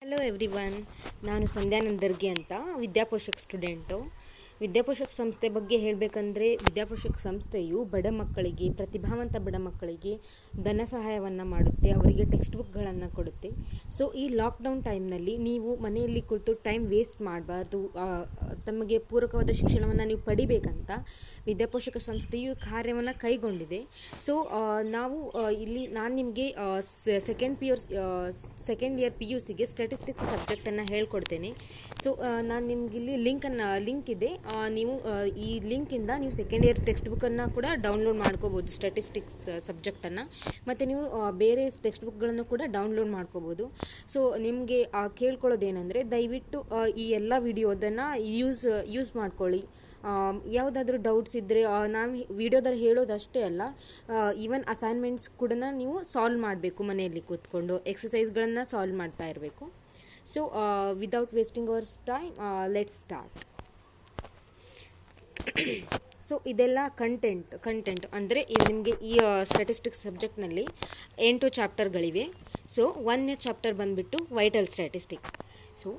Hello everyone, ನಾನು ಸಂಧ್ಯಾನಂದ್ ದರ್ಗಿ ಅಂತ Vidyaposhak student. Vidyaposhak ಸಂಸ್ಥೆ ಬಗ್ಗೆ ಹೇಳಬೇಕಂದ್ರೆ, ವಿದ್ಯಾಪೋಷಕ್ ಸಂಸ್ಥೆಯು ಬಡ ಮಕ್ಕಳಿಗೆ, ಪ್ರತಿಭಾವಂತ ಬಡ ಮಕ್ಕಳಿಗೆ ಧನ ಸಹಾಯವನ್ನು ಮಾಡುತ್ತೆ, ಅವರಿಗೆ ಟೆಕ್ಸ್ಟ್ ಬುಕ್ಗಳನ್ನು ಕೊಡುತ್ತೆ. ಸೊ ಈ ಲಾಕ್ಡೌನ್ ಟೈಮ್ನಲ್ಲಿ ನೀವು ಮನೆಯಲ್ಲಿ ಕುಳಿತು ಟೈಮ್ ವೇಸ್ಟ್ ಮಾಡಬಾರ್ದು, ತಮಗೆ ಪೂರಕವಾದ ಶಿಕ್ಷಣವನ್ನು ನೀವು ಪಡಿಬೇಕಂತ ವಿದ್ಯಾಪೋಷಕ ಸಂಸ್ಥೆಯು ಕಾರ್ಯವನ್ನು ಕೈಗೊಂಡಿದೆ. ಸೊ ನಾನು ನಿಮಗೆ ಸೆಕೆಂಡ್ ಇಯರ್ PUCಗೆ ಸ್ಟ್ಯಾಟಿಸ್ಟಿಕ್ಸ್ ಸಬ್ಜೆಕ್ಟನ್ನು ಹೇಳ್ಕೊಡ್ತೇನೆ. ಸೊ ನಾನು ನಿಮ್ಗೆ ಇಲ್ಲಿ ಲಿಂಕ್ ಇದೆ. ನೀವು ಈ ಲಿಂಕಿಂದ ನೀವು ಸೆಕೆಂಡ್ ಇಯರ್ ಟೆಕ್ಸ್ಟ್ ಬುಕ್ಕನ್ನು ಕೂಡ ಡೌನ್ಲೋಡ್ ಮಾಡ್ಕೋಬೋದು, ಸ್ಟ್ಯಾಟಿಸ್ಟಿಕ್ಸ್ ಸಬ್ಜೆಕ್ಟನ್ನು. ಮತ್ತು ನೀವು ಬೇರೆ ಟೆಕ್ಸ್ಟ್ ಬುಕ್ಗಳನ್ನು ಕೂಡ ಡೌನ್ಲೋಡ್ ಮಾಡ್ಕೋಬೋದು. ಸೊ ನಿಮಗೆ ಕೇಳ್ಕೊಳ್ಳೋದೇನೆಂದರೆ, ದಯವಿಟ್ಟು ಈ ಎಲ್ಲ ವಿಡಿಯೋದನ್ನು ಯೂಸ್ ಮಾಡ್ಕೊಳ್ಳಿ. ಯಾವುದಾದ್ರೂ ಡೌಟ್ಸ್ ಇದ್ದರೆ ನಾನು ವಿಡಿಯೋದಲ್ಲಿ ಹೇಳೋದಷ್ಟೇ ಅಲ್ಲ, ಈವನ್ ಅಸೈನ್ಮೆಂಟ್ಸ್ ಕೂಡ ನೀವು ಸಾಲ್ವ್ ಮಾಡಬೇಕು, ಮನೆಯಲ್ಲಿ ಕೂತ್ಕೊಂಡು ಎಕ್ಸಸೈಸ್ಗಳನ್ನು ಸಾಲ್ವ್ ಮಾಡ್ತಾ ಇರಬೇಕು. So without wasting ours time, let's start. So ಇದೆಲ್ಲ ಕಂಟೆಂಟ್ ಅಂದರೆ ನಿಮಗೆ ಈ ಸ್ಟ್ಯಾಟಿಸ್ಟಿಕ್ಸ್ ಸಬ್ಜೆಕ್ಟ್ನಲ್ಲಿ 8 ಚಾಪ್ಟರ್ಗಳಿವೆ. ಸೊ 1ನೇ ಚಾಪ್ಟರ್ ಬಂದುಬಿಟ್ಟು vital statistics. So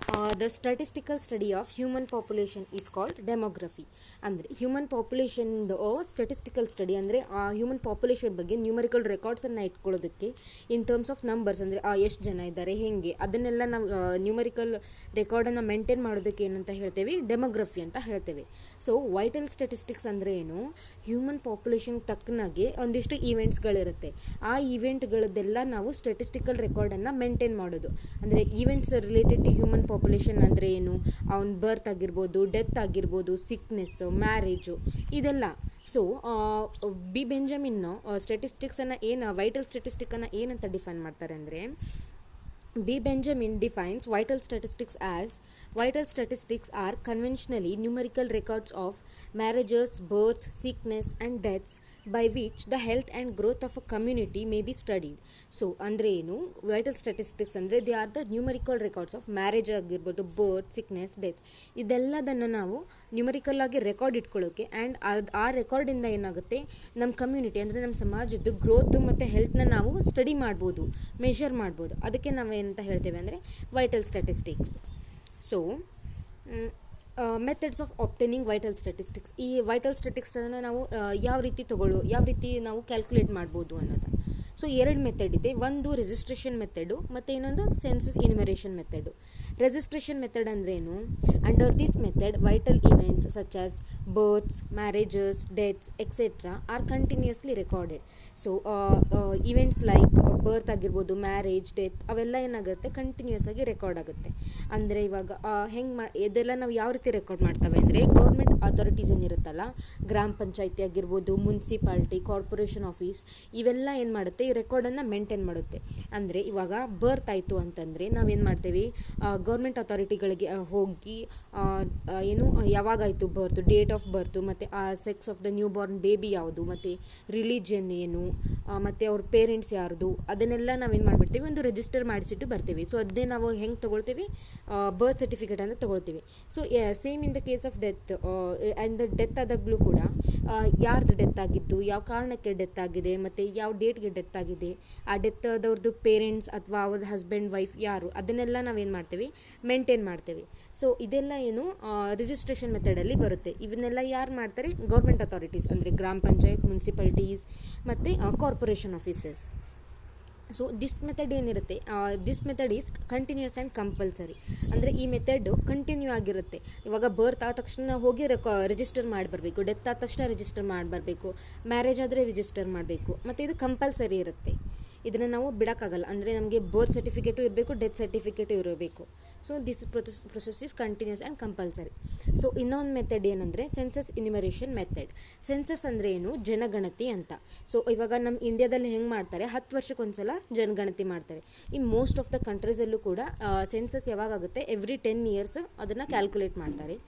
the statistical study of human population is called demography. ಅಂದರೆ ಹ್ಯೂಮನ್ ಪಾಪ್ಯುಲೇಷನ್ದು ಸ್ಟ್ಯಾಟಿಸ್ಟಿಕಲ್ ಸ್ಟಡಿ ಅಂದರೆ ಆ ಹ್ಯೂಮನ್ ಪಾಪ್ಯುಲೇಷನ್ ಬಗ್ಗೆ ನ್ಯೂಮರಿಕಲ್ ರೆಕಾರ್ಡ್ಸನ್ನು ಇಟ್ಕೊಳ್ಳೋದಕ್ಕೆ ಇನ್ ಟರ್ಮ್ಸ್ ಆಫ್ ನಂಬರ್ಸ್, ಅಂದರೆ ಎಷ್ಟು ಜನ ಇದ್ದಾರೆ, ಹೇಗೆ ಅದನ್ನೆಲ್ಲ ನಾವು ನ್ಯೂಮರಿಕಲ್ ರೆಕಾರ್ಡನ್ನು ಮೇಂಟೈನ್ ಮಾಡೋದಕ್ಕೆ ಏನಂತ ಹೇಳ್ತೇವೆ, ಡೆಮೋಗ್ರಫಿ ಅಂತ ಹೇಳ್ತೇವೆ. ಸೊ ವೈಟಲ್ ಸ್ಟ್ಯಾಟಿಸ್ಟಿಕ್ಸ್ ಅಂದರೆ ಏನು, ಹ್ಯೂಮನ್ ಪಾಪ್ಯುಲೇಷನ್ ತಕ್ಕನಾಗೆ ಒಂದಿಷ್ಟು ಈವೆಂಟ್ಸ್ಗಳಿರುತ್ತೆ. ಆ ಈವೆಂಟ್ಗಳದ್ದೆಲ್ಲ ನಾವು ಸ್ಟ್ಯಾಟಿಸ್ಟಿಕಲ್ ರೆಕಾರ್ಡನ್ನು ಮೇಂಟೈನ್ ಮಾಡೋದು. ಅಂದರೆ events related to human population ಅಂದರೆ ಏನು, ಅವನ ಬರ್ತ್ ಆಗಿರ್ಬೋದು, ಡೆತ್ ಆಗಿರ್ಬೋದು, ಸಿಕ್ನೆಸ್ಸು, ಮ್ಯಾರೇಜು, ಇದೆಲ್ಲ. ಸೊ ಬಿ ಬೆಂಜಮಿನ್ ವೈಟಲ್ ಸ್ಟ್ಯಾಟಿಸ್ಟಿಕ್ಕನ್ನು ಏನಂತ ಡಿಫೈನ್ ಮಾಡ್ತಾರೆ ಅಂದರೆ, B. Benjamin defines vital statistics are conventionally numerical records of marriages, births, sickness and deaths by which the health and growth of a community may be studied. So ಅಂದರೆ ಏನು, vital statistics ಅಂದರೆ they are the numerical records of marriage ಆಗಿರ್ಬೋದು, birth, sickness, death, ಇದೆಲ್ಲದನ್ನು ನಾವು numerical ಆಗಿ record ಇಟ್ಕೊಳ್ಳೋಕೆ. And ಆ ರೆಕಾರ್ಡಿಂದ ಏನಾಗುತ್ತೆ, ನಮ್ಮ community ಅಂದರೆ ನಮ್ಮ ಸಮಾಜದ್ದು ಗ್ರೋತ್ ಮತ್ತು ಹೆಲ್ತ್ನ ನಾವು ಸ್ಟಡಿ ಮಾಡ್ಬೋದು, ಮೆಷರ್ ಮಾಡ್ಬೋದು. ಅದಕ್ಕೆ ನಾವೇನಂತ ಹೇಳ್ತೇವೆ ಅಂದರೆ vital statistics. So methods of obtaining vital statistics. ಈ ವೈಟಲ್ ಸ್ಟ್ಯಾಟಿಸ್ಟಿಕ್ಸನ್ನು ನಾವು ಯಾವ ರೀತಿ ನಾವು ಕ್ಯಾಲ್ಕುಲೇಟ್ ಮಾಡ್ಬೋದು ಅನ್ನೋದು. ಸೊ 2 ಮೆಥಡ್ ಇದೆ. ಒಂದು ರಿಜಿಸ್ಟ್ರೇಷನ್ ಮೆಥಡು ಮತ್ತು ಇನ್ನೊಂದು census enumeration method. Registration method ಅಂದ್ರೆ ಏನು, under this method vital events such as births, marriages, deaths etcetera are continuously recorded. So events like birth ಆಗಿರ್ಬೋದು, ಮ್ಯಾರೇಜ್, ಡೆತ್, ಅವೆಲ್ಲ ಏನಾಗುತ್ತೆ, ಕಂಟಿನ್ಯೂಸ್ ಆಗಿ ರೆಕಾರ್ಡ್ ಆಗುತ್ತೆ. ಅಂದರೆ ಇವಾಗ ಇದೆಲ್ಲ ನಾವು ಯಾವ ರೀತಿ ರೆಕಾರ್ಡ್ ಮಾಡ್ತವೆ ಅಂದರೆ, ಗೌರ್ಮೆಂಟ್ ಅಥಾರಿಟೀಸ್ ಏನಿರುತ್ತಲ್ಲ, ಗ್ರಾಮ ಪಂಚಾಯತಿ ಆಗಿರ್ಬೋದು, ಮುನ್ಸಿಪಾಲ್ಟಿ, ಕಾರ್ಪೊರೇಷನ್ ಆಫೀಸ್, ಇವೆಲ್ಲ ಏನು ಮಾಡುತ್ತೆ, ಈ ರೆಕಾರ್ಡನ್ನು ಮೇಂಟೈನ್ ಮಾಡುತ್ತೆ. ಅಂದರೆ ಇವಾಗ ಬರ್ತ್ ಆಯಿತು ಅಂತಂದರೆ ನಾವೇನು ಮಾಡ್ತೇವೆ, ಗೌರ್ಮೆಂಟ್ ಅಥಾರಿಟಿಗಳಿಗೆ ಹೋಗಿ ಯಾವಾಗಾಯಿತು ಬರ್ತು, ಡೇಟ್ ಆಫ್ ಬರ್ತು, ಮತ್ತು ಆ sex of the new Born baby ಯಾವುದು, ಮತ್ತು ರಿಲಿಜಿಯನ್ ಏನು, ಮತ್ತು ಅವ್ರ ಪೇರೆಂಟ್ಸ್ ಯಾರ್ದು, ಅದನ್ನೆಲ್ಲ ನಾವೇನು ಮಾಡಿಬಿಡ್ತೀವಿ, ಒಂದು ರಿಜಿಸ್ಟರ್ ಮಾಡಿಸಿಟ್ಟು ಬರ್ತೀವಿ. ಸೊ ಅದನ್ನೇ ನಾವು ಹೆಂಗೆ ತೊಗೊಳ್ತೀವಿ, ಬರ್ತ್ ಸರ್ಟಿಫಿಕೇಟ್ ಅಂತ ತೊಗೊಳ್ತೀವಿ. So same in the case of death, and death ಆದಾಗಲೂ ಕೂಡ ಯಾರ್ದು ಡೆತ್ ಆಗಿದ್ದು, ಯಾವ ಕಾರಣಕ್ಕೆ ಡೆತ್ ಆಗಿದೆ, ಮತ್ತು ಯಾವ ಡೇಟ್ಗೆ ಡೆತ್ ಆಗಿದೆ, ಆ ಡೆತ್ ಆದವ್ರದ್ದು ಪೇರೆಂಟ್ಸ್ ಅಥವಾ ಅವ್ರದ್ದು ಹಸ್ಬೆಂಡ್, ವೈಫ್ ಯಾರು, ಅದನ್ನೆಲ್ಲ ನಾವೇನು ಮಾಡ್ತೀವಿ, ಮೇಂಟೈನ್ ಮಾಡ್ತೇವೆ. ಸೊ ಇದೆಲ್ಲ ಏನು ರಿಜಿಸ್ಟ್ರೇಷನ್ ಮೆಥಡಲ್ಲಿ ಬರುತ್ತೆ. ಇವನ್ನೆಲ್ಲ ಯಾರು ಮಾಡ್ತಾರೆ, ಗೌರ್ಮೆಂಟ್ ಅಥಾರಿಟೀಸ್ ಅಂದರೆ ಗ್ರಾಮ ಪಂಚಾಯತ್, ಮುನ್ಸಿಪಾಲಿಟೀಸ್ ಮತ್ತು corporation offices. So this method ಏನಿರುತ್ತೆ, this method is continuous and compulsory. ಅಂದರೆ ಈ ಮೆಥಡು ಕಂಟಿನ್ಯೂ ಆಗಿರುತ್ತೆ. ಇವಾಗ ಬರ್ತ್ ಆದ ತಕ್ಷಣ ಹೋಗಿ ರಿಜಿಸ್ಟರ್ ಮಾಡಿ ಬರಬೇಕು, ಡೆತ್ ಆದ ತಕ್ಷಣ ರಿಜಿಸ್ಟರ್ ಮಾಡಿ ಬರಬೇಕು, ಮ್ಯಾರೇಜ್ ಆದರೆ ರಿಜಿಸ್ಟರ್ ಮಾಡಬೇಕು, ಮತ್ತು ಇದು ಕಂಪಲ್ಸರಿ ಇರುತ್ತೆ. ಇದನ್ನು ನಾವು ಬಿಡೋಕ್ಕಾಗಲ್ಲ. ಅಂದರೆ ನಮಗೆ ಬರ್ತ್ ಸರ್ಟಿಫಿಕೇಟು ಇರಬೇಕು, ಡೆತ್ ಸರ್ಟಿಫಿಕೇಟು ಇರಬೇಕು. So this process is continuous and compulsory. So ಇನ್ನೊಂದು ಮೆಥಡ್ ಏನಂದರೆ ಸೆನ್ಸಸ್ ಇನ್ಯುಮರೇಷನ್ ಮೆಥಡ್. ಸೆನ್ಸಸ್ ಅಂದರೆ ಏನು, ಜನಗಣತಿ ಅಂತ. ಸೊ ಇವಾಗ ನಮ್ಮ ಇಂಡಿಯಾದಲ್ಲಿ ಹೆಂಗೆ ಮಾಡ್ತಾರೆ, 10 ವರ್ಷಕ್ಕೊಂದ್ಸಲ ಜನಗಣತಿ ಮಾಡ್ತಾರೆ. ಈ ಮೋಸ್ಟ್ ಆಫ್ ದ ಕಂಟ್ರೀಸಲ್ಲೂ ಕೂಡ ಸೆನ್ಸಸ್ ಯಾವಾಗುತ್ತೆ, ಎವ್ರಿ 10 years ಅದನ್ನು ಕ್ಯಾಲ್ಕುಲೇಟ್ ಮಾಡ್ತಾರೆ.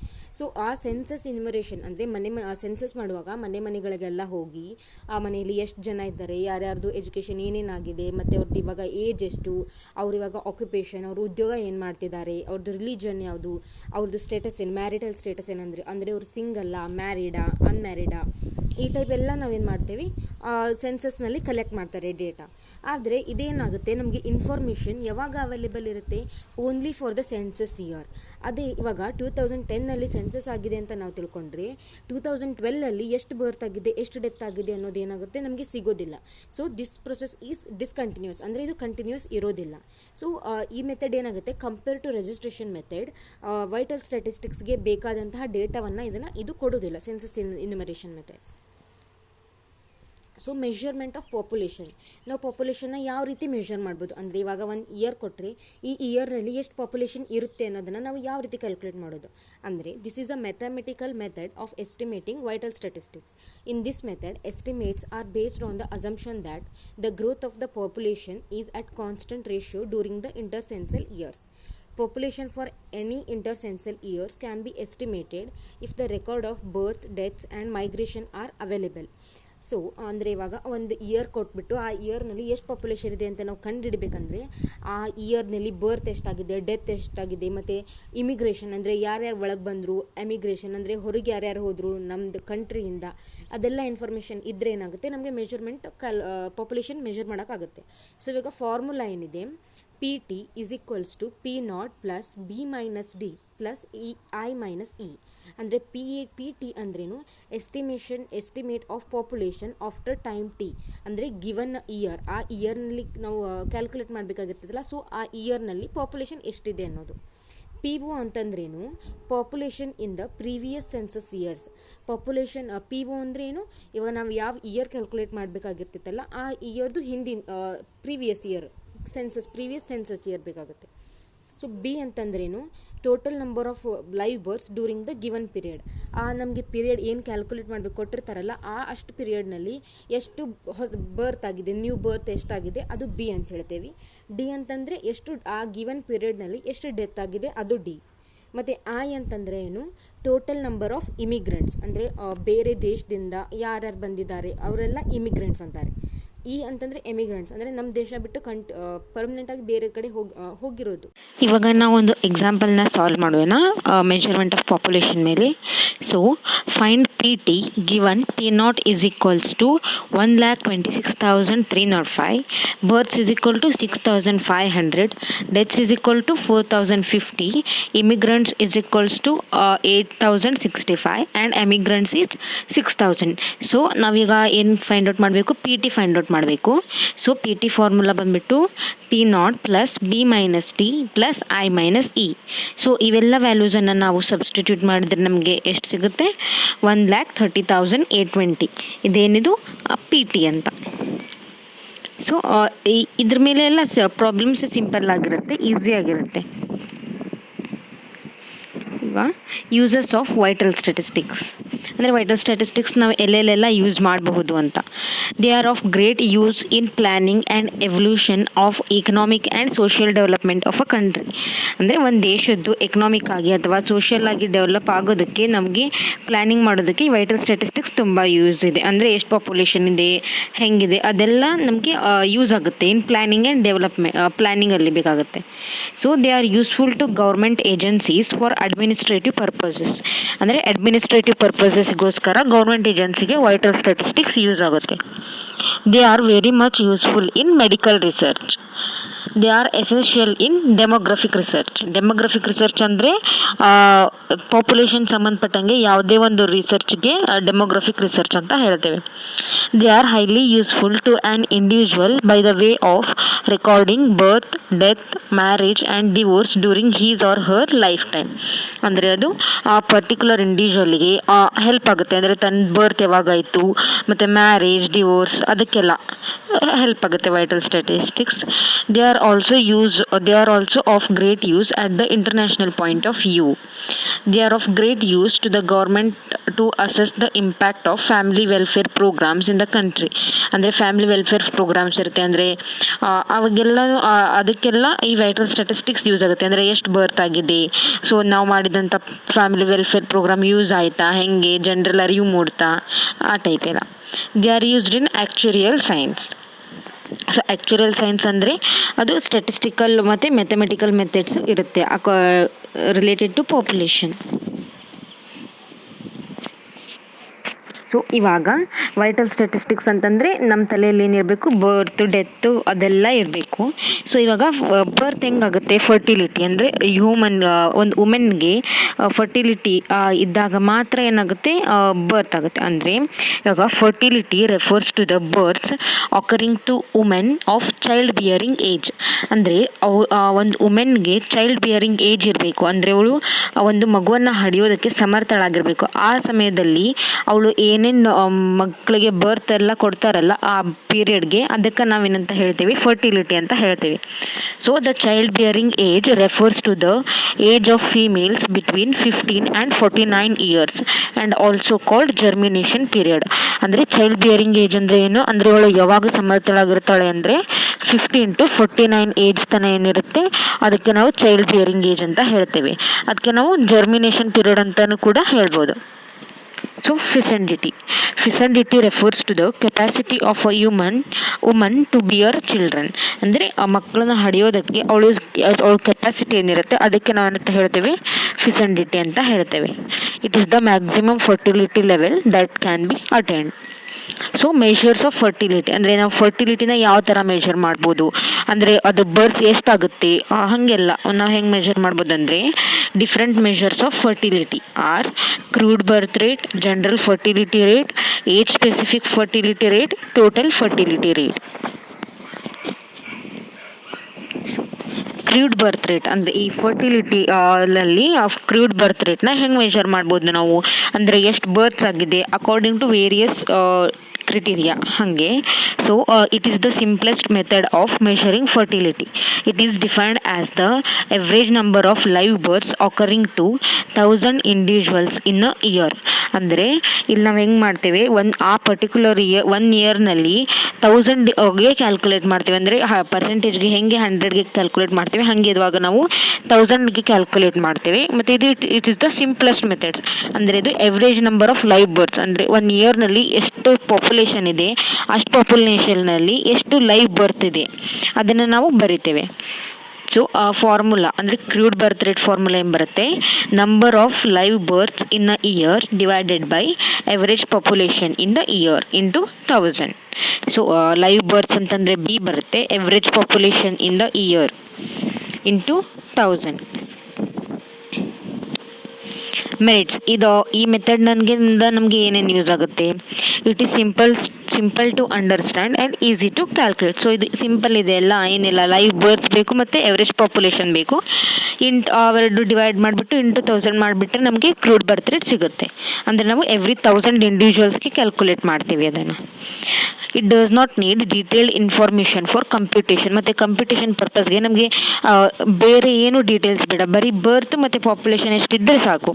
ಸೊ ಆ ಸೆನ್ಸಸ್ ಇನ್ಯುಮರೇಷನ್ ಅಂದರೆ ಸೆನ್ಸಸ್ ಮಾಡುವಾಗ ಮನೆಗಳಿಗೆಲ್ಲ ಹೋಗಿ ಆ ಮನೆಯಲ್ಲಿ ಎಷ್ಟು ಜನ ಇದ್ದಾರೆ, ಯಾರ್ಯಾರ್ದು ಎಜುಕೇಷನ್ ಏನೇನಾಗಿದೆ, ಮತ್ತು ಅವ್ರದ್ದು ಇವಾಗ ಏಜ್ ಎಷ್ಟು, ಅವ್ರು ಇವಾಗ ಆಕ್ಯುಪೇಷನ್, ಅವ್ರ ಉದ್ಯೋಗ ಏನು ಮಾಡ್ತಿದ್ದಾರೆ, ಅವ್ರದ್ದು ರಿಲಿಜನ್ ಯಾವುದು, ಅವ್ರದ್ದು ಸ್ಟೇಟಸ್ ಏನು, ಮ್ಯಾರಿಟಲ್ ಸ್ಟೇಟಸ್ ಏನಂದರೆ ಅವ್ರು ಸಿಂಗಲ್ಲಾ, ಮ್ಯಾರಿಡಾ, ಅನ್ಮ್ಯಾರಿಡಾ, ಈ ಟೈಪ್ ಎಲ್ಲ ನಾವೇನು ಮಾಡ್ತೀವಿ ಸೆನ್ಸಸ್ನಲ್ಲಿ ಕಲೆಕ್ಟ್ ಮಾಡ್ತಾರೆ ಡೇಟಾ. ಆದರೆ ಇದೇನಾಗುತ್ತೆ, ನಮಗೆ ಇನ್ಫಾರ್ಮೇಷನ್ ಯಾವಾಗ ಅವೈಲೇಬಲ್ ಇರುತ್ತೆ, only for the census year. ಅದೇ ಇವಾಗ 2010 ಸೆನ್ಸಸ್ ಆಗಿದೆ ಅಂತ ನಾವು ತಿಳ್ಕೊಂಡ್ರೆ 2012 ಎಷ್ಟು ಬರ್ತ್ ಆಗಿದೆ, ಎಷ್ಟು ಡೆತ್ ಆಗಿದೆ ಅನ್ನೋದೇನಾಗುತ್ತೆ ನಮಗೆ ಸಿಗೋದಿಲ್ಲ. So this process is discontinuous, ಅಂದರೆ ಇದು ಕಂಟಿನ್ಯೂಸ್ ಇರೋದಿಲ್ಲ. ಸೊ ಈ ಮೆಥಡ್ ಏನಾಗುತ್ತೆ, compare to registration method, vital ಸ್ಟ್ಯಾಟಿಸ್ಟಿಕ್ಸ್ಗೆ ಬೇಕಾದಂತಹ ಡೇಟಾವನ್ನು ಇದು ಕೊಡೋದಿಲ್ಲ, census enumeration method. So measurement of population, ನಾವು ಪಾಪ್ಯುಲೇಷನ್ನ ಯಾವ ರೀತಿ ಮೆಷರ್ ಮಾಡ್ಬೋದು ಅಂದರೆ, ಇವಾಗ ಒಂದು ಇಯರ್ ಕೊಟ್ಟರೆ ಈ ಇಯರ್ನಲ್ಲಿ ಎಷ್ಟು ಪಾಪ್ಯುಲೇಷನ್ ಇರುತ್ತೆ ಅನ್ನೋದನ್ನು ನಾವು ಯಾವ ರೀತಿ ಕ್ಯಾಲ್ಕುಲೇಟ್ ಮಾಡೋದು ಅಂದರೆ, this is a mathematical method of estimating vital statistics. In this method estimates are based on the assumption that the growth of the population is at constant ratio during the intercensal years. Population for any intercensal years can be estimated if the record of births, deaths and migration are available. So ಅಂದರೆ ಇವಾಗ ಒಂದು year ಕೊಟ್ಬಿಟ್ಟು ಆ ಇಯರ್ನಲ್ಲಿ ಎಷ್ಟು population ಇದೆ ಅಂತ ನಾವು ಕಂಡುಹಿಡಬೇಕಂದ್ರೆ, ಆ ಇಯರ್ನಲ್ಲಿ ಬರ್ತ್ ಎಷ್ಟಾಗಿದೆ, ಡೆತ್ ಎಷ್ಟಾಗಿದೆ, ಮತ್ತು ಇಮಿಗ್ರೇಷನ್ ಅಂದರೆ ಯಾರ್ಯಾರು ಒಳಗೆ ಬಂದರು, ಎಮಿಗ್ರೇಷನ್ ಅಂದರೆ ಹೊರಗೆ ಯಾರ್ಯಾರು ಹೋದರು ನಮ್ಮದು ಕಂಟ್ರಿಯಿಂದ, ಅದೆಲ್ಲ ಇನ್ಫಾರ್ಮೇಷನ್ ಇದ್ದರೆ ಏನಾಗುತ್ತೆ ನಮಗೆ ಮೆಜರ್ಮೆಂಟ್ ಪಾಪ್ಯುಲೇಷನ್ ಮೆಜರ್ ಮಾಡೋಕ್ಕಾಗುತ್ತೆ. ಸೊ ಇವಾಗ ಫಾರ್ಮುಲಾ ಏನಿದೆ, PT is equals to P0 plus B minus D plus I minus E. ಅಂದರೆ PT ಅಂದ್ರೇನು, estimate of population after time T, ಅಂದರೆ ಗಿವನ್ ಇಯರ್, ಆ ಇಯರ್ನಲ್ಲಿ ನಾವು ಕ್ಯಾಲ್ಕುಲೇಟ್ ಮಾಡಬೇಕಾಗಿರ್ತದಲ್ಲ, ಸೊ ಆ ಇಯರ್ನಲ್ಲಿ ಪಾಪ್ಯುಲೇಷನ್ ಎಷ್ಟಿದೆ ಅನ್ನೋದು. PO ಅಂತಂದ್ರೇನು, population in the previous census years. Population PO ಅಂದ್ರೇನು, ಇವಾಗ ನಾವು ಯಾವ ಇಯರ್ ಕ್ಯಾಲ್ಕುಲೇಟ್ ಮಾಡಬೇಕಾಗಿರ್ತೈತಲ್ಲ ಆ ಇಯರ್ದು ಹಿಂದಿನ ಪ್ರೀವಿಯಸ್ ಸೆನ್ಸಸ್ ಇಯರ್ ಬೇಕಾಗುತ್ತೆ. ಸೊ ಬಿ ಅಂತಂದ್ರೇನು, total number of live berths during the given period. ಆ ನಮಗೆ ಪೀರಿಯಡ್ ಏನು ಕ್ಯಾಲ್ಕುಲೇಟ್ ಮಾಡಬೇಕು ಕೊಟ್ಟಿರ್ತಾರಲ್ಲ ಆ ಅಷ್ಟು ಪೀರಿಯಡ್ನಲ್ಲಿ ಎಷ್ಟು ಬರ್ತ್ ಆಗಿದೆ, ನ್ಯೂ ಬರ್ತ್ ಎಷ್ಟಾಗಿದೆ, ಅದು ಬಿ ಅಂತ ಹೇಳ್ತೇವೆ. ಡಿ ಅಂತಂದರೆ ಎಷ್ಟು ಆ ಗಿವನ್ ಪೀರಿಯಡ್ನಲ್ಲಿ ಎಷ್ಟು ಡೆತ್ ಆಗಿದೆ, ಅದು ಡಿ. ಮತ್ತು ಐ ಅಂತಂದರೆ ಏನು, ಟೋಟಲ್ ನಂಬರ್ ಆಫ್ ಇಮಿಗ್ರೆಂಟ್ಸ್, ಅಂದರೆ ಬೇರೆ ದೇಶದಿಂದ ಯಾರ್ಯಾರು ಬಂದಿದ್ದಾರೆ ಅವರೆಲ್ಲ ಇಮಿಗ್ರೆಂಟ್ಸ್ ಅಂತಾರೆ. ಇ ಅಂತಂದರೆ ಎಮಿಗ್ರೆಂಟ್ಸ್, ಅಂದರೆ ನಮ್ಮ ದೇಶ ಬಿಟ್ಟು ಪರ್ಮನೆಂಟಾಗಿ ಬೇರೆ ಕಡೆ ಹೋಗಿರೋದು. ಇವಾಗ ನಾವು ಒಂದು ಎಕ್ಸಾಂಪಲ್ನ ಸಾಲ್ವ್ ಮಾಡೋಣ ಮೆಜರ್ಮೆಂಟ್ ಆಫ್ ಪಾಪ್ಯುಲೇಷನ್ ಮೇಲೆ. So find PT given P0 is equals to 1,26,305, births is equal to 6,500, deaths is equal to 4,050, immigrants is equals to 8,065 and emigrants is 6,000. So ನಾವೀಗ ಏನು ಫೈಂಡ್ ಔಟ್ ಮಾಡಬೇಕು, PT ಫೈಂಡ್ ಔಟ್ ಮಾಡಬೇಕು. So PT formula ಬಂದ್ಬಿಟ್ಟು P0 plus B minus D plus I minus E. So ಇವೆಲ್ಲ ವ್ಯಾಲ್ಯೂಸನ್ನು ನಾವು substitute ಮಾಡಿದ್ರೆ ನಮಗೆ ಎಷ್ಟು ಸಿಗುತ್ತೆ, 1,30,820. ಇದೇನಿದು PT ಅಂತ. ಸೊ ಇದ್ರ ಮೇಲೆ ಎಲ್ಲ ಪ್ರಾಬ್ಲಮ್ಸ್ ಸಿಂಪಲ್ ಆಗಿರುತ್ತೆ, ಈಸಿ ಆಗಿರುತ್ತೆ. ಈಗ ಯೂಸಸ್ ಆಫ್ ವೈಟಲ್ ಸ್ಟ್ಯಾಟಿಸ್ಟಿಕ್ಸ್, ಅಂದರೆ ವೈಟಲ್ ಸ್ಟ್ಯಾಟಿಸ್ಟಿಕ್ಸ್ ನಾವು ಎಲ್ಲೆಲ್ಲೆಲ್ಲ ಯೂಸ್ ಮಾಡಬಹುದು ಅಂತ. They are of great use in planning and evolution of economic and social development of a country. ಅಂದರೆ ಒಂದು ದೇಶದ್ದು ಎಕನಾಮಿಕ್ ಆಗಿ ಅಥವಾ ಸೋಷಿಯಲ್ ಆಗಿ ಡೆವಲಪ್ ಆಗೋದಕ್ಕೆ ನಮಗೆ ಪ್ಲ್ಯಾನಿಂಗ್ ಮಾಡೋದಕ್ಕೆ ಈ ವೈಟಲ್ ಸ್ಟ್ಯಾಟಿಸ್ಟಿಕ್ಸ್ ತುಂಬ ಯೂಸ್ ಇದೆ. ಅಂದರೆ ಎಷ್ಟು ಪಾಪ್ಯುಲೇಷನ್ ಇದೆ, ಹೆಂಗಿದೆ, ಅದೆಲ್ಲ ನಮಗೆ ಯೂಸ್ ಆಗುತ್ತೆ ಇನ್ ಪ್ಲ್ಯಾನಿಂಗ್ ಆ್ಯಂಡ್ ಪ್ಲ್ಯಾನಿಂಗಲ್ಲಿ ಬೇಕಾಗುತ್ತೆ. So they are useful to government agencies for administrative purposes. ಅಂದರೆ ಅಡ್ಮಿನಿಸ್ಟ್ರೇಟಿವ್ ಪರ್ಪಸಸ್ಗೋಸ್ಕರ ಗೌರ್ಮೆಂಟ್ ಏಜೆನ್ಸಿಗೆ ವೈಟಲ್ ಸ್ಟ್ಯಾಟಿಸ್ಟಿಕ್ಸ್ ಯೂಸ್ ಆಗುತ್ತೆ. They are very much useful in medical research. They are essential in demographic research. Demographic research ಅಂದರೆ population ಸಂಬಂಧಪಟ್ಟಂಗೆ ಯಾವುದೇ ಒಂದು ರಿಸರ್ಚ್ಗೆ demographic research ಅಂತ ಹೇಳ್ತೇವೆ. They are highly useful to an individual by the way of recording birth, death, marriage and divorce during his or her life time. ಅಂದರೆ ಅದು ಆ ಪರ್ಟಿಕ್ಯುಲರ್ ಇಂಡಿವಿಜುವಲ್ಗೆ ಹೆಲ್ಪ್ ಆಗುತ್ತೆ. ಅಂದರೆ ತನ್ನ ಬರ್ತ್ ಯಾವಾಗಾಯಿತು ಮತ್ತು ಮ್ಯಾರೇಜ್, ಡಿವೋರ್ಸ್ ಅದಕ್ಕೆಲ್ಲ ಹೆಲ್ಪ್ ಆಗುತ್ತೆ vital statistics. They are also of great use at the international point of view. They are of great use to the government to assess the impact of family welfare programs in the country. ಅಂದರೆ family welfare programmes ಇರುತ್ತೆ, ಅಂದರೆ ಅವಾಗೆಲ್ಲ ಅದಕ್ಕೆಲ್ಲ ಈ vital statistics use ಆಗುತ್ತೆ. ಅಂದರೆ ಎಷ್ಟು ಬರ್ತ್ ಆಗಿದೆ, ಸೊ ನಾವು ಮಾಡಿದಂಥ ಫ್ಯಾಮಿಲಿ ವೆಲ್ಫೇರ್ ಪ್ರೋಗ್ರಾಮ್ ಯೂಸ್ ಆಯಿತಾ, ಹೆಂಗೆ ಜನರಲ್ ಅರಿವು ಮೂಡ್ತಾ, ಆ ಟೈಪ್ ಎಲ್ಲ. They are used in actuarial science. So actuarial science ಅಂದರೆ ಅದು ಸ್ಟ್ಯಾಟಿಸ್ಟಿಕಲ್ ಮತ್ತು ಮ್ಯಾಥಮೆಟಿಕಲ್ ಮೆಥಡ್ಸ್ ಇರುತ್ತೆ ರಿಲೇಟೆಡ್ ಟು ಪಾಪ್ಯುಲೇಷನ್. ಸೊ ಇವಾಗ ವೈಟಲ್ ಸ್ಟ್ಯಾಟಿಸ್ಟಿಕ್ಸ್ ಅಂತಂದರೆ ನಮ್ಮ ತಲೆಯಲ್ಲಿ ಏನಿರಬೇಕು, ಬರ್ತ್ ಡೆತ್ತು ಅದೆಲ್ಲ ಇರಬೇಕು. ಸೊ ಇವಾಗ ಬರ್ತ್ ಹೆಂಗಾಗುತ್ತೆ, ಫರ್ಟಿಲಿಟಿ ಅಂದರೆ ಒಂದು ವುಮೆನ್ಗೆ ಫರ್ಟಿಲಿಟಿ ಇದ್ದಾಗ ಮಾತ್ರ ಏನಾಗುತ್ತೆ, ಬರ್ತ್ ಆಗುತ್ತೆ. ಅಂದರೆ ಇವಾಗ fertility refers to the births occurring to women of child bearing age. ಅಂದರೆ ಒಂದು ವುಮೆನ್ಗೆ ಚೈಲ್ಡ್ ಬಿಯರಿಂಗ್ ಏಜ್ ಇರಬೇಕು, ಅಂದರೆ ಅವಳು ಒಂದು ಮಗುವನ್ನು ಹಡಿಯೋದಕ್ಕೆ ಸಮರ್ಥಳಾಗಿರಬೇಕು. ಆ ಸಮಯದಲ್ಲಿ ಅವಳು ಏನೇನು ಮಕ್ಕಳಿಗೆ ಬರ್ತ್ ಎಲ್ಲ ಕೊಡ್ತಾರಲ್ಲ ಆ ಪೀರಿಯಡ್ಗೆ, ಅದಕ್ಕೆ ನಾವೇನಂತ ಹೇಳ್ತೀವಿ, ಫರ್ಟಿಲಿಟಿ ಅಂತ ಹೇಳ್ತೀವಿ. So the child bearing age refers to the age of females between 15 and 49 years and also called germination period. ಅಂದರೆ ಚೈಲ್ಡ್ ಬಿಯರಿಂಗ್ ಏಜ್ ಅಂದರೆ ಏನು ಅಂದರೆ ಅವಳು ಯಾವಾಗ ಸಮರ್ಥಳಾಗಿರ್ತಾಳೆ ಅಂದರೆ 15 to 49 ಏಜ್ ತನಕ ಏನಿರುತ್ತೆ ಅದಕ್ಕೆ ನಾವು ಚೈಲ್ಡ್ ಬಿಯರಿಂಗ್ ಏಜ್ ಅಂತ ಹೇಳ್ತೇವೆ. ಅದಕ್ಕೆ ನಾವು ಜರ್ಮಿನೇಷನ್ ಪೀರಿಯಡ್ ಅಂತಲೂ ಕೂಡ ಹೇಳ್ಬೋದು. So fecundity refers to the capacity of a woman to bear children. ಅಂದರೆ ಆ ಮಕ್ಕಳನ್ನ ಹಡಿಯೋದಕ್ಕೆ ಅವಳ ಕೆಪಾಸಿಟಿ ಏನಿರುತ್ತೆ ಅದಕ್ಕೆ ನಾವು ಏನಂತ ಹೇಳ್ತೇವೆ, ಫಿಸೆಂಡಿಟಿ ಅಂತ ಹೇಳ್ತೇವೆ. It is the maximum fertility level that can be attained. So measures of fertility ಅಂದರೆ ನಾವು ಫರ್ಟಿಲಿಟಿನ ಯಾವ ಥರ ಮೆಷರ್ ಮಾಡ್ಬೋದು ಅಂದರೆ ಅದು ಬರ್ತ್ ಎಷ್ಟಾಗುತ್ತೆ ಹಾಗೆಲ್ಲ ನಾವು ಹೆಂಗೆ ಮೆಷರ್ ಮಾಡ್ಬೋದು ಅಂದರೆ different measures of fertility are crude birth rate, general fertility rate, age specific fertility rate, total fertility rate. Crude birth rate ಅಂದರೆ ಈ ಫರ್ಟಿಲಿಟಿ ಅಲ್ಲಿ ಕ್ರೂಡ್ ಬರ್ತ್ ರೇಟ್ನ ಹೆಂಗೆ ಮೆಷರ್ ಮಾಡ್ಬೋದು ನಾವು ಅಂದರೆ ಎಷ್ಟು ಬರ್ತ್ಸ್ ಆಗಿದೆ ಅಕಾರ್ಡಿಂಗ್ ಟು ವೇರಿಯಸ್ ಕ್ರಿಟೀರಿಯಾ ಹಾಗೆ. So it is the simplest method of measuring fertility. It is defined as the average number of live births occurring to 1000 individuals in a year. ಅಂದರೆ ಇಲ್ಲಿ ನಾವು ಹೆಂಗೆ ಮಾಡ್ತೇವೆ, ಆ ಪರ್ಟಿಕ್ಯುಲರ್ ಒನ್ ಇಯರ್ನಲ್ಲಿ 1000ಗೆ calculate ಮಾಡ್ತೇವೆ. ಅಂದರೆ ಪರ್ಸೆಂಟೇಜ್ಗೆ ಹೆಂಗೆ 100ಗೆ ಕ್ಯಾಲ್ಕುಲೇಟ್ ಮಾಡ್ತೇವೆ ಹಾಗೆ ಇವಾಗ ನಾವು 1000ಗೆ ಕ್ಯಾಲ್ಕುಲೇಟ್ ಮಾಡ್ತೇವೆ. ಮತ್ತು it is the simplest methods. ಅಂದರೆ ಇದು average number of live births ಅಂದರೆ ಒನ್ ಇಯರ್ನಲ್ಲಿ ಎಷ್ಟು ಪಾಪ್ಯುಲೇಷನ್ ಇದೆ ಅಷ್ಟು ಪಾಪ್ಯುಲೇಷನ್ನಲ್ಲಿ ಎಷ್ಟು ಲೈವ್ ಬರ್ತ್ ಇದೆ ಅದನ್ನು ನಾವು ಬರಿತೇವೆ. ಸೊ ಆ ಫಾರ್ಮುಲಾ ಅಂದರೆ ಕ್ರೂಡ್ ಬರ್ತ್ ರೇಟ್ ಫಾರ್ಮುಲಾ ಏನು ಬರುತ್ತೆ, number of live births in a year divided by average population in the year into 1000. So live births ಅಂತಂದರೆ ಬಿ ಬರುತ್ತೆ, average population in the year into 1000. Merits ಈ method ನಮಗೆ ಏನೇನು use ಆಗುತ್ತೆ, it is simple to understand and easy to calculate. So ಇದು simple ಇದೆ, ಎಲ್ಲ ಏನಿಲ್ಲ, ಲೈವ್ ಬರ್ತ್ಸ್ ಬೇಕು ಮತ್ತು ಎವರೇಜ್ ಪಾಪ್ಯುಲೇಷನ್ ಬೇಕು. ಅವೆರಡು ಡಿವೈಡ್ ಮಾಡಿಬಿಟ್ಟು ಇಂಟು 1000 ಮಾಡಿಬಿಟ್ರೆ ನಮಗೆ ಕ್ರೂಡ್ ಬರ್ತ್ ರೇಟ್ ಸಿಗುತ್ತೆ. ಅಂದರೆ ನಾವು ಎವ್ರಿ 1000 ಇಂಡಿವಿಜುವಲ್ಸ್ಗೆ ಕ್ಯಾಲ್ಕುಲೇಟ್ ಮಾಡ್ತೀವಿ ಅದನ್ನು. It does not need detailed information for computation. ಮತ್ತು ಕಂಪ್ಯೂಟೇಷನ್ ಪರ್ಪಸ್ಗೆ ನಮಗೆ ಬೇರೆ ಏನು ಡೀಟೇಲ್ಸ್ ಬೇಡ, ಬರೀ ಬರ್ತ್ ಮತ್ತು ಪಾಪ್ಯುಲೇಷನ್ ಎಷ್ಟಿದ್ದರೆ ಸಾಕು.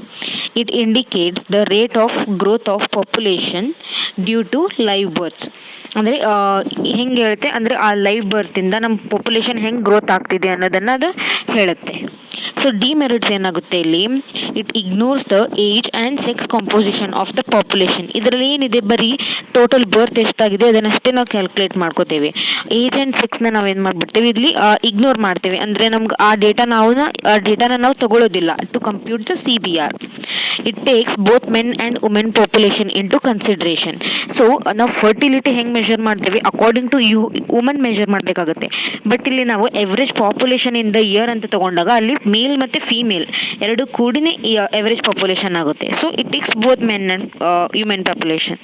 It indicates the rate of growth of population due to live births. ಅಂದರೆ ಹೆಂಗೆ ಹೇಳುತ್ತೆ ಅಂದರೆ ಆ ಲೈವ್ ಬರ್ತಿಂದ ನಮ್ಮ ಪಾಪ್ಯುಲೇಷನ್ ಹೆಂಗೆ ಗ್ರೋತ್ ಆಗ್ತಿದೆ ಅನ್ನೋದನ್ನು ಅದು ಹೇಳುತ್ತೆ. ಸೊ ಡಿಮೆರಿಟ್ಸ್ ಏನಾಗುತ್ತೆ ಇಲ್ಲಿ, it ignores the age and sex composition of the population. ಇದರಲ್ಲಿ ಏನಿದೆ, ಬರೀ ಟೋಟಲ್ ಬರ್ತ್ ಎಷ್ಟಾಗಿದೆ ಅದನ್ನಷ್ಟೇ ನಾವು ಕ್ಯಾಲ್ಕುಲೇಟ್ ಮಾಡ್ಕೋತೇವೆ. ಏಜ್ ಆ್ಯಂಡ್ ಸೆಕ್ಸ್ನ ನಾವೇನು ಮಾಡಿಬಿಡ್ತೇವೆ ಇಲ್ಲಿ ಇಗ್ನೋರ್ ಮಾಡ್ತೇವೆ. ಅಂದರೆ ನಮ್ಗೆ ಆ ಡೇಟಾನ ನಾವು ತಗೊಳ್ಳೋದಿಲ್ಲ to compute the CBR. It takes both men and women population into consideration. So ನಾವು ಫರ್ಟಿಲಿಟಿ ಹೆಂಗೆ ಮೆಷರ್ ಮಾಡ್ತೇವೆ ಅಕಾರ್ಡಿಂಗ್ ಟು ವುಮನ್ ಮೆಷರ್ ಮಾಡಬೇಕಾಗುತ್ತೆ. ಬಟ್ ಇಲ್ಲಿ ನಾವು average population in the year ಅಂತ ತಗೊಂಡಾಗ ಅಲ್ಲಿ ಮೇಲ್ ಮತ್ತು ಫೀಮೇಲ್ ಎರಡು ಕೂಡಿನೇ ಎವರೇಜ್ ಪಾಪ್ಯುಲೇಷನ್ ಆಗುತ್ತೆ. So it takes both men and human population.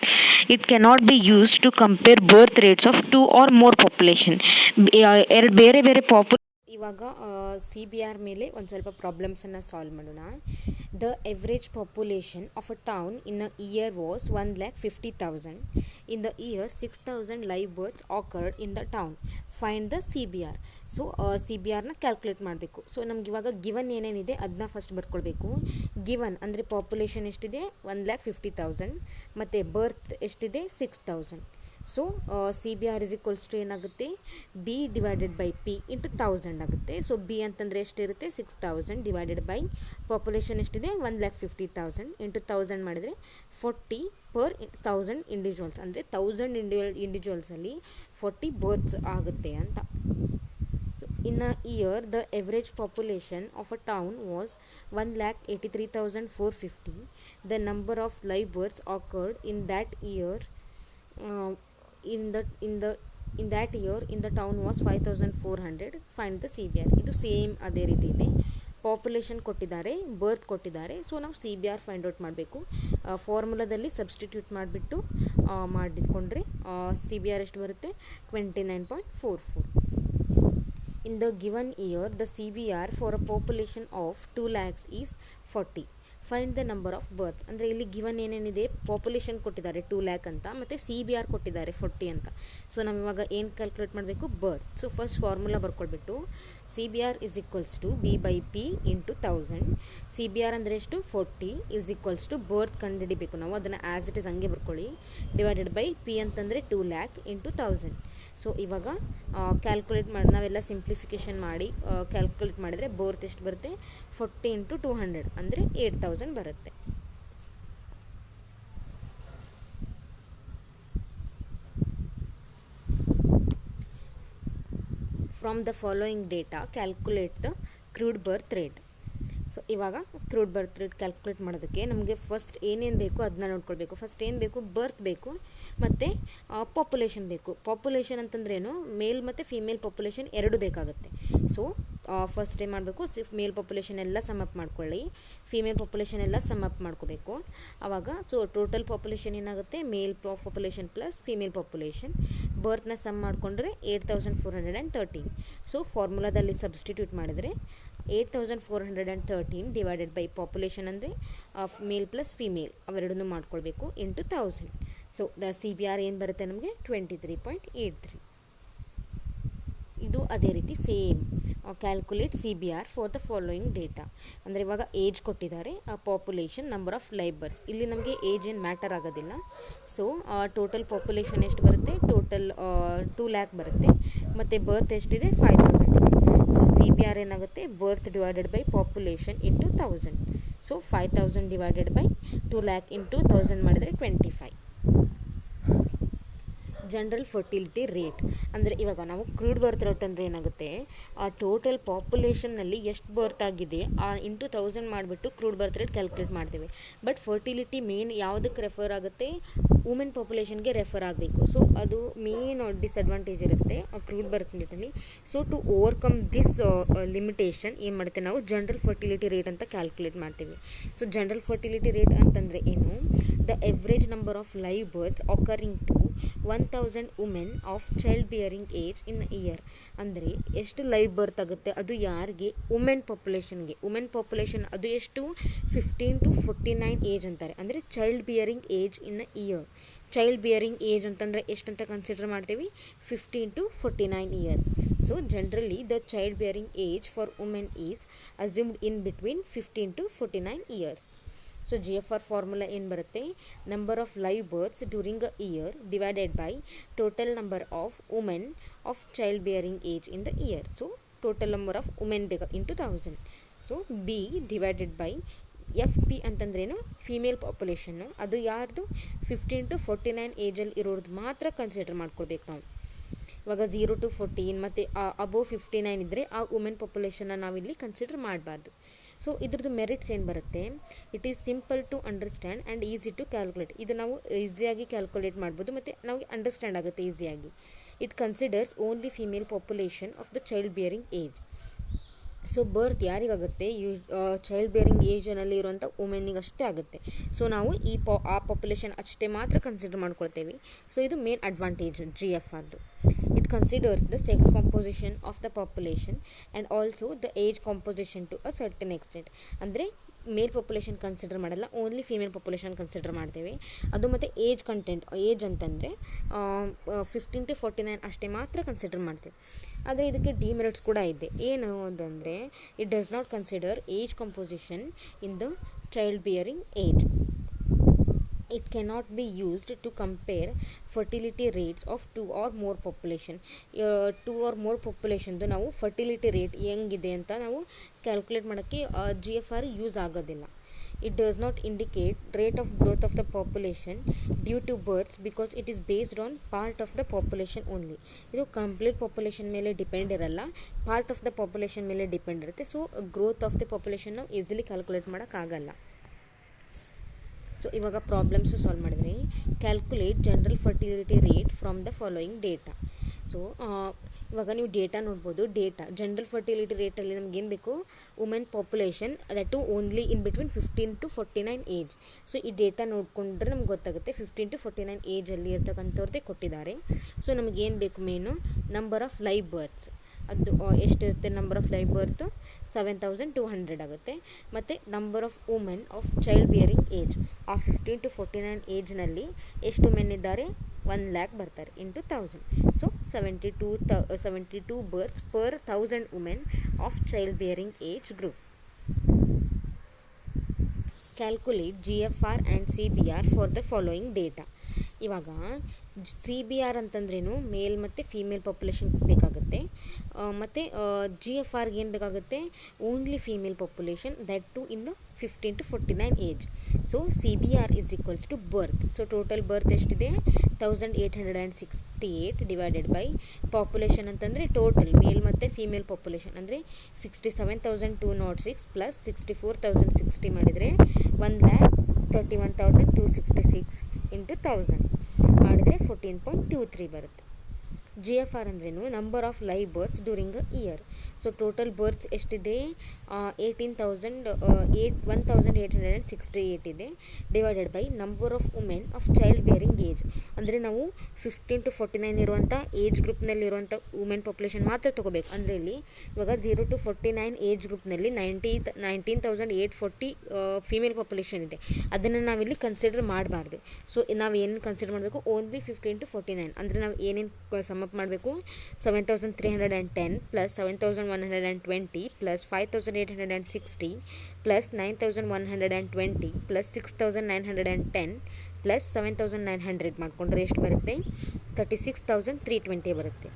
It cannot be use to compare birth rates of 2 or more population. ಎರಡು ಬೇರೆ ಬೇರೆ ಇವಾಗ CBR ಮೇಲೆ ಒಂದು ಸ್ವಲ್ಪ ಪ್ರಾಬ್ಲಮ್ಸನ್ನು ಸಾಲ್ವ್ ಮಾಡೋಣ. The average population of a town in a year was 1,50,000. In the year 6,000 live births occurred in the town. Find the CBR. So CBRನ ಕ್ಯಾಲ್ಕುಲೇಟ್ ಮಾಡಬೇಕು. ಸೊ ನಮ್ಗೆ ಇವಾಗ ಗಿವನ್ ಏನೇನಿದೆ ಅದನ್ನ ಫಸ್ಟ್ ಬರ್ಕೊಳ್ಬೇಕು. ಗಿವನ್ ಅಂದರೆ ಪಾಪ್ಯುಲೇಷನ್ ಎಷ್ಟಿದೆ 1,50,000 ಮತ್ತು ಬರ್ತ್ ಎಷ್ಟಿದೆ 6,000. So CBR is equals to ಏನಾಗುತ್ತೆ, B divided by P into 1000 ಆಗುತ್ತೆ. ಸೊ B ಅಂತಂದರೆ ಎಷ್ಟಿರುತ್ತೆ 6,000 ಡಿವೈಡೆಡ್ ಬೈ ಪಾಪ್ಯುಲೇಷನ್ ಎಷ್ಟಿದೆ 1,50,000 ಇಂಟು 1000 ಮಾಡಿದರೆ 40 ಪರ್ 1000 ಇಂಡಿವಿಜುವಲ್ಸ್. ಅಂದರೆ 1000 ಇಂಡಿವಿಜುವಲ್ಸಲ್ಲಿ 40 ಬರ್ತ್ಸ್ ಆಗುತ್ತೆ ಅಂತ. So In a year, the average population of a town was 1,83,450. The number of live births occurred in that year. Uh, in that year, in the town was 5,400. Find the CBR. ಇದು same ಅದೇ ರೀತಿ ಇದೆ. Population ಕೊಟ್ಟಿದ್ದಾರೆ, ಬರ್ತ್ ಕೊಟ್ಟಿದ್ದಾರೆ. So ನಾವು CBR find out ಮಾಡಬೇಕು. ಫಾರ್ಮುಲಾದಲ್ಲಿ substitute ಮಾಡಿಬಿಟ್ಟು ಮಾಡಿಕೊಂಡ್ರೆ CBR ಎಷ್ಟು ಬರುತ್ತೆ? 29.44. In the given year, the CBR for a population of 2 lakhs is 40. Find the number of berths. ಅಂದರೆ ಇಲ್ಲಿ ಗಿವನ್ ಏನೇನಿದೆ, ಪಾಪ್ಯುಲೇಷನ್ ಕೊಟ್ಟಿದ್ದಾರೆ 2 ಲ್ಯಾಕ್ ಅಂತ, ಮತ್ತು CBR ಕೊಟ್ಟಿದ್ದಾರೆ 40 ಅಂತ. ಸೊ ನಾವು ಇವಾಗ ಏನು ಕ್ಯಾಲ್ಕುಲೇಟ್ ಮಾಡಬೇಕು? ಬರ್ತ್. ಸೊ ಫಸ್ಟ್ ಫಾರ್ಮುಲಾ ಬರ್ಕೊಳ್ಬಿಟ್ಟು CBR is equals to B/P into 1000. CBR ಅಂದರೆ ಎಷ್ಟು? 40 is equals to ಬರ್ತ್ ಕಂಡುಹಿಡಿಬೇಕು ನಾವು. ಅದನ್ನು ಆ್ಯಸ್ ಇಟ್ ಇಸ್ ಹಂಗೆ ಬರ್ಕೊಳ್ಳಿ. ಡಿವೈಡೆಡ್ ಬೈ P ಅಂತಂದರೆ 2 ಲ್ಯಾಕ್ ಇಂಟು 1000. ಸೊ ಇವಾಗ ಕ್ಯಾಲ್ಕುಲೇಟ್ ಮಾಡಿ ನಾವೆಲ್ಲ ಸಿಂಪ್ಲಿಫಿಕೇಷನ್ ಮಾಡಿ ಕ್ಯಾಲ್ಕುಲೇಟ್ ಮಾಡಿದರೆ ಬರ್ತ್ ಎಷ್ಟು ಬರುತ್ತೆ? 40 ಇಂಟು 200 ಅಂದರೆ 8000 ಬರುತ್ತೆ. From the following data calculate the crude birth rate. So ಇವಾಗ ಕ್ರೂಡ್ ಬರ್ತ್ ರೇಟ್ ಕ್ಯಾಲ್ಕುಲೇಟ್ ಮಾಡೋದಕ್ಕೆ ನಮಗೆ ಫಸ್ಟ್ ಏನೇನು ಬೇಕು ಅದನ್ನ ನೋಡ್ಕೊಳ್ಬೇಕು. ಫಸ್ಟ್ ಏನು ಬೇಕು? ಬರ್ತ್ ಬೇಕು ಮತ್ತು ಪಾಪ್ಯುಲೇಷನ್ ಬೇಕು. ಪಾಪ್ಯುಲೇಷನ್ ಅಂತಂದ್ರೇನು? ಮೇಲ್ ಮತ್ತು ಫೀಮೇಲ್ ಪಾಪ್ಯುಲೇಷನ್ ಎರಡು ಬೇಕಾಗುತ್ತೆ. ಸೊ ಫಸ್ಟ್ ಏನು ಮಾಡಬೇಕು? ಮೇಲ್ ಪಾಪ್ಯುಲೇಷನ್ ಎಲ್ಲ ಸಮ್ ಅಪ್ ಮಾಡ್ಕೊಳ್ಳಿ, ಫೀಮೇಲ್ ಪಾಪ್ಯುಲೇಷನ್ ಎಲ್ಲ ಸಮ್ ಅಪ್ ಮಾಡ್ಕೋಬೇಕು. ಆವಾಗ ಸೊ ಟೋಟಲ್ ಪಾಪ್ಯುಲೇಷನ್ ಏನಾಗುತ್ತೆ? Male population plus female population. ಬರ್ತ್ನ ಸಮ್ ಮಾಡಿಕೊಂಡ್ರೆ 8413. ಸೊ ಫಾರ್ಮುಲಾದಲ್ಲಿ ಸಬ್ಸ್ಟಿಟ್ಯೂಟ್ ಮಾಡಿದರೆ 8413 ಡಿವೈಡೆಡ್ ಬೈ ಪಾಪ್ಯುಲೇಷನ್ ಅಂದರೆ ಮೇಲ್ ಪ್ಲಸ್ ಫೀಮೇಲ್ ಅವೆರಡನ್ನೂ ಮಾಡ್ಕೊಳ್ಬೇಕು ಇಂಟು 1000. ಸೊ ದ CBR ಏನು ಬರುತ್ತೆ ನಮಗೆ? 23.83. ಇದು ಅದೇ ರೀತಿ same calculate CBR for the following data. ಅಂದರೆ ಇವಾಗ ಏಜ್ ಕೊಟ್ಟಿದ್ದಾರೆ, population, number of live berths. ಇಲ್ಲಿ ನಮಗೆ ಏಜ್ ಏನು ಮ್ಯಾಟರ್ ಆಗೋದಿಲ್ಲ. ಸೊ ಟೋಟಲ್ ಪಾಪ್ಯುಲೇಷನ್ ಎಷ್ಟು ಬರುತ್ತೆ? ಟೋಟಲ್ 2 ಲ್ಯಾಕ್ ಬರುತ್ತೆ. ಮತ್ತು ಬರ್ತ್ ಎಷ್ಟಿದೆ? 5000 ಇದೆ. ಸೊ CBR ಏನಾಗುತ್ತೆ? Birth divided by population into 1000. So 5000 divided by 2 lakh into 1000 ಮಾಡಿದರೆ 25. ಜನರಲ್ ಫರ್ಟಿಲಿಟಿ ರೇಟ್ ಅಂದರೆ ಇವಾಗ ನಾವು ಕ್ರೂಡ್ ಬರ್ತ್ ರೇಟ್ ಅಂದರೆ ಏನಾಗುತ್ತೆ? ಆ ಟೋಟಲ್ ಪಾಪ್ಯುಲೇಷನ್ನಲ್ಲಿ ಎಷ್ಟು ಬರ್ತ್ ಆಗಿದೆ ಇಂಟು 1000 ಮಾಡಿಬಿಟ್ಟು ಕ್ರೂಡ್ ಬರ್ತ್ ರೇಟ್ ಕ್ಯಾಲ್ಕುಲೇಟ್ ಮಾಡ್ತೀವಿ. ಬಟ್ ಫರ್ಟಿಲಿಟಿ ಮೇನ್ ಯಾವುದಕ್ಕೆ ರೆಫರ್ ಆಗುತ್ತೆ? ವುಮೆನ್ ಪಾಪ್ಯುಲೇಷನ್ಗೆ ರೆಫರ್ ಆಗಬೇಕು. ಸೊ ಅದು ಮೇನ್ ಡಿಸ್ಅಡ್ವಾಂಟೇಜ್ ಇರುತ್ತೆ ಕ್ರೂಡ್ ಬರ್ತ್ ರೇಟಲ್ಲಿ. So to overcome this limitation ಏನು ಮಾಡುತ್ತೆ? ನಾವು ಜನರಲ್ ಫರ್ಟಿಲಿಟಿ ರೇಟ್ ಅಂತ ಕ್ಯಾಲ್ಕುಲೇಟ್ ಮಾಡ್ತೀವಿ. ಸೊ ಜನರಲ್ ಫರ್ಟಿಲಿಟಿ ರೇಟ್ ಅಂತಂದರೆ ಏನು? The average number of live births occurring to 1000 women of child bearing age in year. ಅಂದರೆ ಎಷ್ಟು ಲೈವ್ ಬರ್ತ್ ಆಗುತ್ತೆ ಅದು ಯಾರಿಗೆ? ವುಮೆನ್ ಪಾಪ್ಯುಲೇಷನ್ಗೆ. ವುಮೆನ್ ಪಾಪ್ಯುಲೇಷನ್ ಅದು ಎಷ್ಟು? 15 to 49 ಏಜ್ ಅಂತಾರೆ. ಅಂದರೆ child bearing age in a year. Child bearing age ಅಂತಂದರೆ ಎಷ್ಟಂತ ಕನ್ಸಿಡರ್ ಮಾಡ್ತೀವಿ? 15 to 49 years. So generally the child bearing age for women is assumed in between 15 to 49 years. So GFR formula ಏನು ಬರುತ್ತೆ? Number of live berths during a year divided by total number of women of child bearing age in the year. So total number of women ಬೇಕು into 1000. So B divided by FP ಅಂತಂದ್ರೇನು? Female population. ಅದು ಯಾರ್ದು? 15 to 49 ಏಜಲ್ಲಿ ಇರೋದು ಮಾತ್ರ consider ಮಾಡ್ಕೊಳ್ಬೇಕು ನಾವು. ಇವಾಗ 0 to 14 ಮತ್ತು ಅಬೋವ್ 59 ಇದ್ದರೆ ಆ ವುಮೆನ್ ಪಾಪ್ಯುಲೇಷನ್ನ ನಾವಿಲ್ಲಿ ಕನ್ಸಿಡರ್ ಮಾಡಬಾರ್ದು. ಸೊ ಇದ್ರದ್ದು ಮೆರಿಟ್ಸ್ ಏನು ಬರುತ್ತೆ? It is simple to understand and easy to calculate. ಇದು ನಾವು ಈಸಿಯಾಗಿ ಕ್ಯಾಲ್ಕುಲೇಟ್ ಮಾಡ್ಬೋದು ಮತ್ತು ನಮಗೆ ಅಂಡರ್ಸ್ಟ್ಯಾಂಡ್ ಆಗುತ್ತೆ ಈಸಿಯಾಗಿ. It considers only female population of the child bearing age. So birth ಯಾರಿಗಾಗುತ್ತೆ? ಚೈಲ್ಡ್ ಬಿಯರಿಂಗ್ ಏಜ್ನಲ್ಲಿ ಇರುವಂಥ ವುಮೆನ್ನಿಗೆ ಅಷ್ಟೇ ಆಗುತ್ತೆ. ಸೊ ನಾವು ಆ ಪಾಪ್ಯುಲೇಷನ್ ಅಷ್ಟೇ ಮಾತ್ರ ಕನ್ಸಿಡರ್ ಮಾಡ್ಕೊಳ್ತೇವೆ. ಸೊ ಇದು ಮೇನ್ ಅಡ್ವಾಂಟೇಜ್ GFRದು. It considers the sex composition of the population and also the age composition to a certain extent. ಅಂದರೆ ಮೇಲ್ ಪಾಪ್ಯುಲೇಷನ್ ಕನ್ಸಿಡರ್ ಮಾಡಲ್ಲ, ಓನ್ಲಿ ಫೀಮೇಲ್ ಪಾಪ್ಯುಲೇಷನ್ ಕನ್ಸಿಡರ್ ಮಾಡ್ತೇವೆ. ಅದು ಮತ್ತು ಏಜ್ ಕಂಟೆಂಟ್, ಏಜ್ ಅಂತಂದರೆ 15 to 49 ಅಷ್ಟೇ ಮಾತ್ರ ಕನ್ಸಿಡರ್ ಮಾಡ್ತೇವೆ. ಆದರೆ ಇದಕ್ಕೆ ಡಿಮೆರಿಟ್ಸ್ ಕೂಡ ಇದೆ. ಏನು ಅಂತಂದರೆ it does not consider age composition in the child bearing age. It cannot be used to compare fertility rates of 2 or more population. 2 or more populationದು ನಾವು ಫರ್ಟಿಲಿಟಿ ರೇಟ್ ಹೆಂಗಿದೆ ಅಂತ ನಾವು ಕ್ಯಾಲ್ಕುಲೇಟ್ ಮಾಡೋಕ್ಕೆ GFR ಯೂಸ್ ಆಗೋದಿಲ್ಲ. It does not indicate rate of growth of the population due to births because it is based on part of the population only. ಇದು complete population ಮೇಲೆ depend ಇರಲ್ಲ, part of the population ಮೇಲೆ depend ಇರುತ್ತೆ. So growth of the population ನಾವು easily calculate ಮಾಡೋಕ್ಕಾಗಲ್ಲ. So ಇವಾಗ problems solve ಮಾಡಿದ್ರಿ. Calculate general fertility rate from the following data. So ಇವಾಗ ನೀವು ಡೇಟಾ ನೋಡ್ಬೋದು. ಡೇಟಾ ಜನರಲ್ ಫರ್ಟಿಲಿಟಿ ರೇಟಲ್ಲಿ ನಮ್ಗೆ ಏನು ಬೇಕು, women population that only in between 15 to 49 age. So ಈ ಡೇಟಾ ನೋಡಿಕೊಂಡ್ರೆ ನಮ್ಗೆ ಗೊತ್ತಾಗುತ್ತೆ 15 to 49 ಏಜಲ್ಲಿ ಇರ್ತಕ್ಕಂಥವ್ರದ್ದೇ ಕೊಟ್ಟಿದ್ದಾರೆ. ಸೊ ನಮಗೇನು ಬೇಕು, main number of live berths. ಅದು ಎಷ್ಟಿರುತ್ತೆ ನಂಬರ್ ಆಫ್ ಲೈವ್ ಬರ್ತು, 7200 ಆಗುತ್ತೆ. ಮತ್ತು number of women of child bearing age, ಆ 15 to 49 ಏಜ್ನಲ್ಲಿ ಎಷ್ಟು ವುಮೆನ್ ಇದ್ದಾರೆ, 1 lakh ಬರ್ತಾರೆ into 1000. So 72 berths per 1000 women of child bearing age group. Calculate GFR and CBR for the following data. ಇವಾಗ CBR ಅಂತಂದ್ರೇನು, ಮೇಲ್ ಮತ್ತು female population ಬೇಕಾಗುತ್ತೆ. ಮತ್ತು GFRಗೆ ಏನು ಬೇಕಾಗುತ್ತೆ, only female population, that too in the 15 to 49 age. So CBR is equals to birth. So total birth ಎಷ್ಟಿದೆ, 1868 divided by population ಅಂತಂದರೆ ಟೋಟಲ್ ಮೇಲ್ ಮತ್ತು ಫೀಮೇಲ್ ಪಾಪ್ಯುಲೇಷನ್ ಅಂದರೆ 67,206 ಪ್ಲಸ್ 64,060 ಮಾಡಿದರೆ 1,31,266 ಇಂಟು 1000 ಮಾಡಿದರೆ 14.23 ಬರುತ್ತೆ. GFR ಅಂದ್ರೇನು, number of live berths during a year. So total berths ಎಷ್ಟಿದೆ, 1868 ಇದೆ, divided by number of women of child bearing age. ಅಂದರೆ ನಾವು 15 to 49 ಇರುವಂಥ ಏಜ್ ಗ್ರೂಪ್ನಲ್ಲಿರುವಂಥ ವುಮೆನ್ ಪಾಪ್ಯುಲೇಷನ್ ಮಾತ್ರ ತೊಗೋಬೇಕು. ಅಂದರೆ ಇಲ್ಲಿ ಇವಾಗ 0 to 49 ಏಜ್ ಗ್ರೂಪ್ನಲ್ಲಿ 19,840 ಫೀಮೇಲ್ ಪಾಪ್ಯುಲೇಷನ್ ಇದೆ. ಅದನ್ನು ನಾವಿಲ್ಲಿ ಕನ್ಸಿಡರ್ ಮಾಡಬಾರ್ದು. ಸೊ ನಾವು ಏನು ಕನ್ಸಿಡರ್ ಮಾಡಬೇಕು, ಓನ್ಲಿ 15 to 49. ಅಂದರೆ ನಾವು ಏನೇನು ಸಮ್ಮಪ್ ಮಾಡಬೇಕು, 7,310 plus 7,120 plus 5,860 plus 9,120 plus 6,910 plus 7,900 ಮಾಡಿಕೊಂಡ್ರೆ ಎಷ್ಟು ಬರುತ್ತೆ, 36,320 ಬರುತ್ತೆ.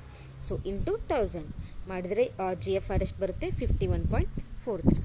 ಸೊ ಇಂಟು 1000 ಮಾಡಿದರೆ GFR ಎಷ್ಟು ಬರುತ್ತೆ, 51.43.